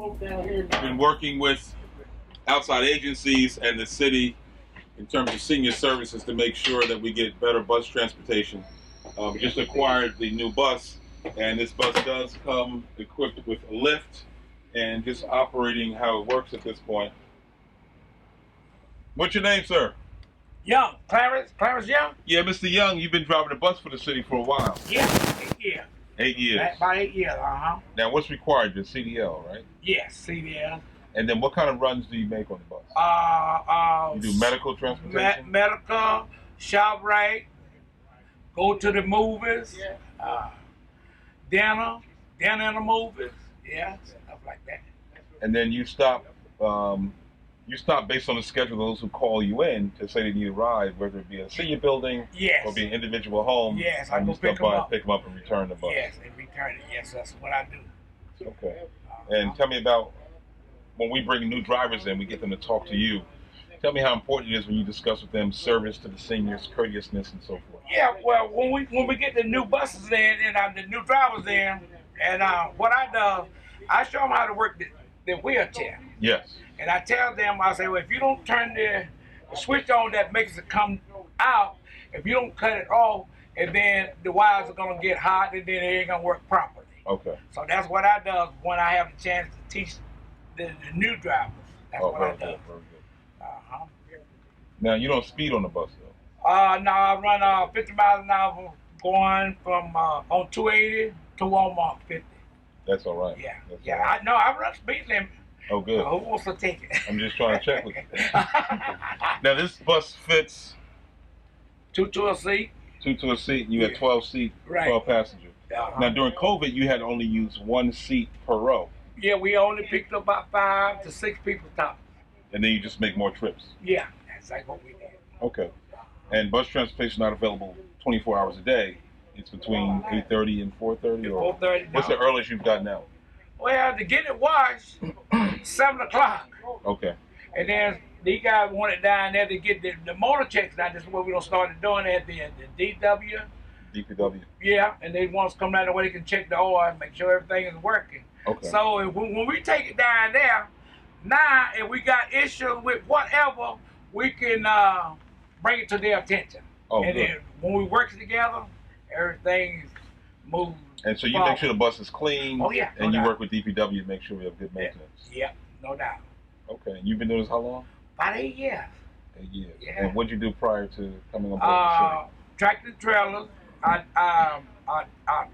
been working with outside agencies and the city in terms of senior services to make sure that we get better bus transportation. We just acquired the new bus, and this bus does come equipped with a lift and just operating how it works at this point. What's your name, sir? Young, Clarence Young? Yeah, Mr. Young, you've been driving a bus for the city for a while. Yeah, 8 years. 8 years. About 8 years, Now, what's required? Your CDL, right? Yes, CDL. And then what kind of runs do you make on the bus? You do medical transportation? Medical, shop right, go to the movies, dinner in the movies, yeah, stuff like that. And then you stop based on the schedule of those who call you in to say they need a ride, whether it be a senior building or be an individual home. Yes, I and go you stop pick them by up. and pick them up and return the bus. Yes, and return it. Yes, that's what I do. Okay. And tell me about when we bring new drivers in, we get them to talk to you. Tell me how important it is when you discuss with them service to the seniors, courteousness, and so forth. Yeah, well, when we get the new buses in and the new drivers in, and what I do, I show them how to work the wheelchair. Yes. And I tell them, I say, well, if you don't turn the switch on that makes it come out, if you don't cut it off, and then the wires are gonna get hot, and then it ain't gonna work properly. Okay. So that's what I do when I have the chance to teach the new drivers. That's what I do. Very good. Now, you don't speed on the bus, though? No, I run 50 miles an hour going from on 280 to Walmart 50. That's all right. Yeah, That's yeah. all right. I run speed limit. Oh, good. Who wants to take it? I'm just trying to check with you. Now, this bus fits two to a seat. Two to a seat, and you had 12 seat, Right. 12 passengers. Now, during COVID, you had only used one seat per row. Yeah, we only picked up about 5 to 6 people top. And then you just make more trips. Yeah, that's like what we did. Okay. And bus transportation not available 24 hours a day. It's between 8:30 and 4:30? Or 4:30. what's the earliest you've got now? Well, to get it washed, 7 o'clock. Okay. And then these guys wanted down there to get the motor checks done. This is what we're going to start doing at the DW. DPW. Yeah, and they want us to come down there where they can check the oil and make sure everything is working. Okay. So when we take it down there, now if we got issues with whatever, we can bring it to their attention. Oh, and good. then when we work together, everything's moving. And so you forward. make sure the bus is clean. Oh, yeah, no And you doubt. work with DPW to make sure we have good maintenance. Yeah, no doubt. Okay. And you've been doing this how long? About 8 years. 8 years. Yeah. And what did you do prior to coming on board the city? Tractor trailers. I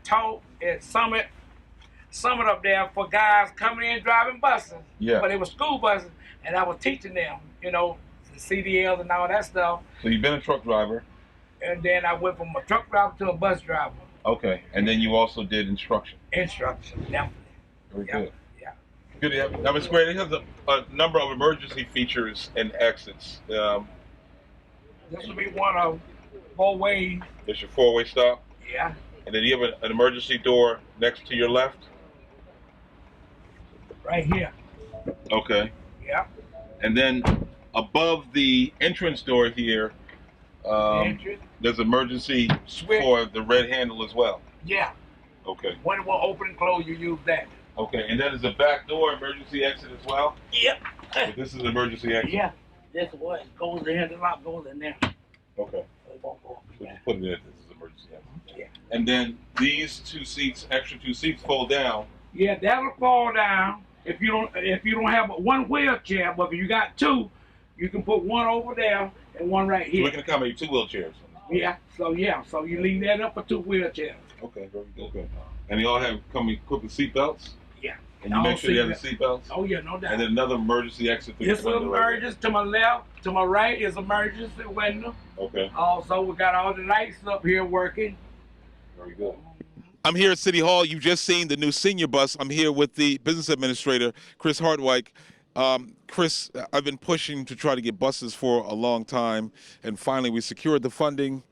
taught at Summit up there for guys coming in driving buses. Yeah. But it was school buses, and I was teaching them, the CDLs and all that stuff. So you've been a truck driver. And then I went from a truck driver to a bus driver. Okay. And then you also did instruction. Instruction, definitely. Very Yeah. good. Yeah. Good to have. Now, Ms. Gray, it has a number of emergency features and exits. This will be one of 4 ways. There's your 4-way stop. Yeah. And then you have an emergency door next to your left. Right here. Okay. Yeah. And then above the entrance door here, Entrance. there's emergency Switch. for the red handle as well. Yeah. Okay. When it will open and close, you use that. Okay. And then there's a back door emergency exit as well. Yep. So this is emergency exit. Yeah. This is what goes in, the lock goes in there. Okay. So it won't go up. So just put it in. This is emergency exit. Yeah. And then these 2 seats, extra 2 seats, fold down. Yeah, that'll fall down if you don't have one wheelchair, but if you got 2, you can put one over there and one right So here. we can accommodate 2 wheelchairs. Yeah, so you leave that up for 2 wheelchairs. Okay, very good. Okay. And they all come equipped with seat belts? Yeah. And you make sure they have the seat belts? Oh yeah, no doubt. And then another emergency exit through This is the window. Right emergency to my left, to my right is emergency window. there. Okay, Also, we got all the lights up here working. very good. I'm here at City Hall. You've just seen the new senior bus. I'm here with the business administrator, Chris Hartwijk. Chris, I've been pushing to try to get buses for a long time, and finally we secured the funding,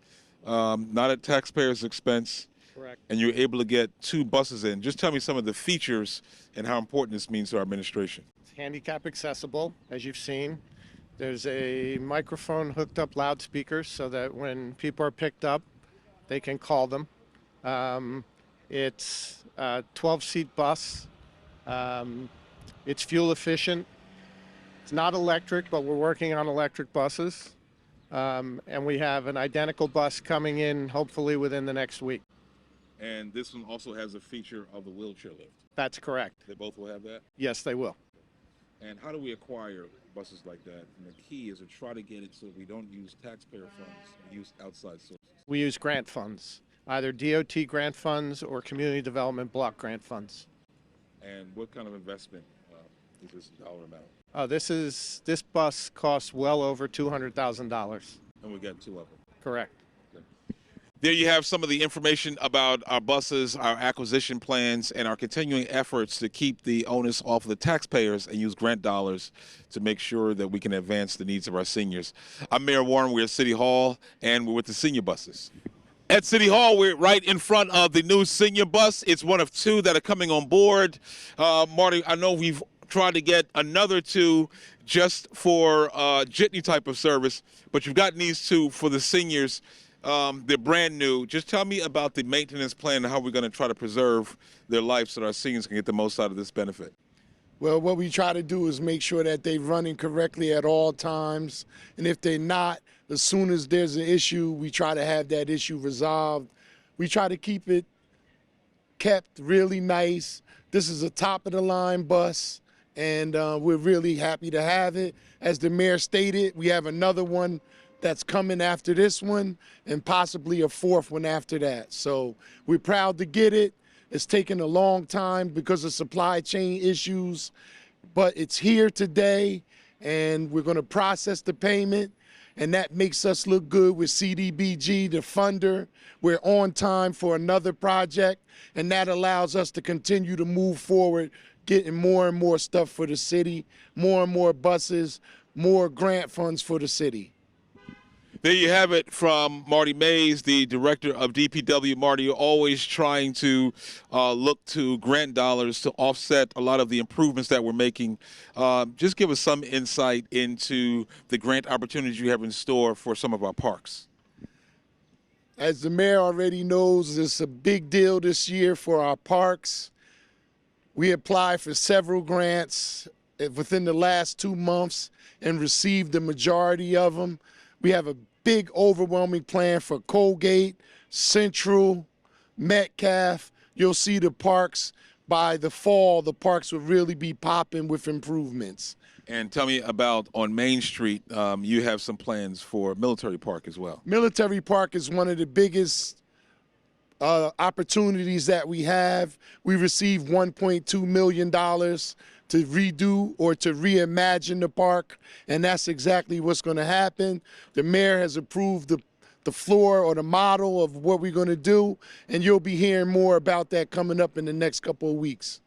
not at taxpayers' expense. Correct. And you're able to get 2 buses in. Just tell me some of the features and how important this means to our administration. It's handicap accessible, as you've seen. There's a microphone hooked up loudspeakers so that when people are picked up, they can call them. It's a 12-seat bus. It's fuel efficient. It's not electric, but we're working on electric buses. And we have an identical bus coming in hopefully within the next week. And this one also has a feature of the wheelchair lift. That's correct. They both will have that? Yes, they will. And how do we acquire buses like that? And the key is to try to get it so we don't use taxpayer funds, we use outside sources. We use grant funds, either DOT grant funds or community development block grant funds. And what kind of investment is this dollar amount? This bus costs well over $200,000. And we got 2 of them. Correct. There you have some of the information about our buses, our acquisition plans, and our continuing efforts to keep the onus off of the taxpayers and use grant dollars to make sure that we can advance the needs of our seniors. I'm Mayor Warren. We're at City Hall, and we're with the senior buses. At City Hall, we're right in front of the new senior bus. It's one of 2 that are coming on board. Marty, I know we've tried to get another 2 just for jitney type of service, but you've gotten these 2 for the seniors. They're brand new. Just tell me about the maintenance plan and how we're going to try to preserve their life so that our seniors can get the most out of this benefit. Well, what we try to do is make sure that they're running correctly at all times. And if they're not, as soon as there's an issue, we try to have that issue resolved. We try to keep it kept really nice. This is a top-of-the-line bus, and we're really happy to have it. As the mayor stated, we have another one that's coming after this one and possibly a 4th one after that. So we're proud to get it. It's taken a long time because of supply chain issues, but it's here today and we're gonna process the payment, and that makes us look good with CDBG, the funder. We're on time for another project, and that allows us to continue to move forward, getting more and more stuff for the city, more and more buses, more grant funds for the city. There you have it from Marty Mays, the director of DPW. Marty, you're always trying to look to grant dollars to offset a lot of the improvements that we're making. Just give us some insight into the grant opportunities you have in store for some of our parks. As the mayor already knows, it's a big deal this year for our parks. We applied for several grants within the last 2 months and received the majority of them. We have a big, overwhelming plan for Colgate, Central, Metcalf. You'll see the parks by the fall. The parks will really be popping with improvements. And tell me about on Main Street, you have some plans for Military Park as well. Military Park is one of the biggest opportunities that we have. We received $1.2 million to redo or to reimagine the park, and that's exactly what's going to happen. The mayor has approved the floor or the model of what we're going to do, and you'll be hearing more about that coming up in the next couple of weeks.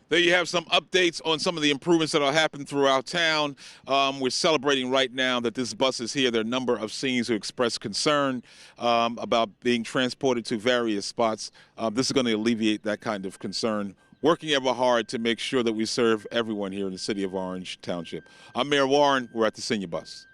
There you have some updates on some of the improvements that will happen throughout town. We're celebrating right now that this bus is here. There are a number of seniors who expressed concern about being transported to various spots. This is going to alleviate that kind of concern, working ever hard to make sure that we serve everyone here in the city of Orange Township. I'm Mayor Warren. We're at the Senior Bus.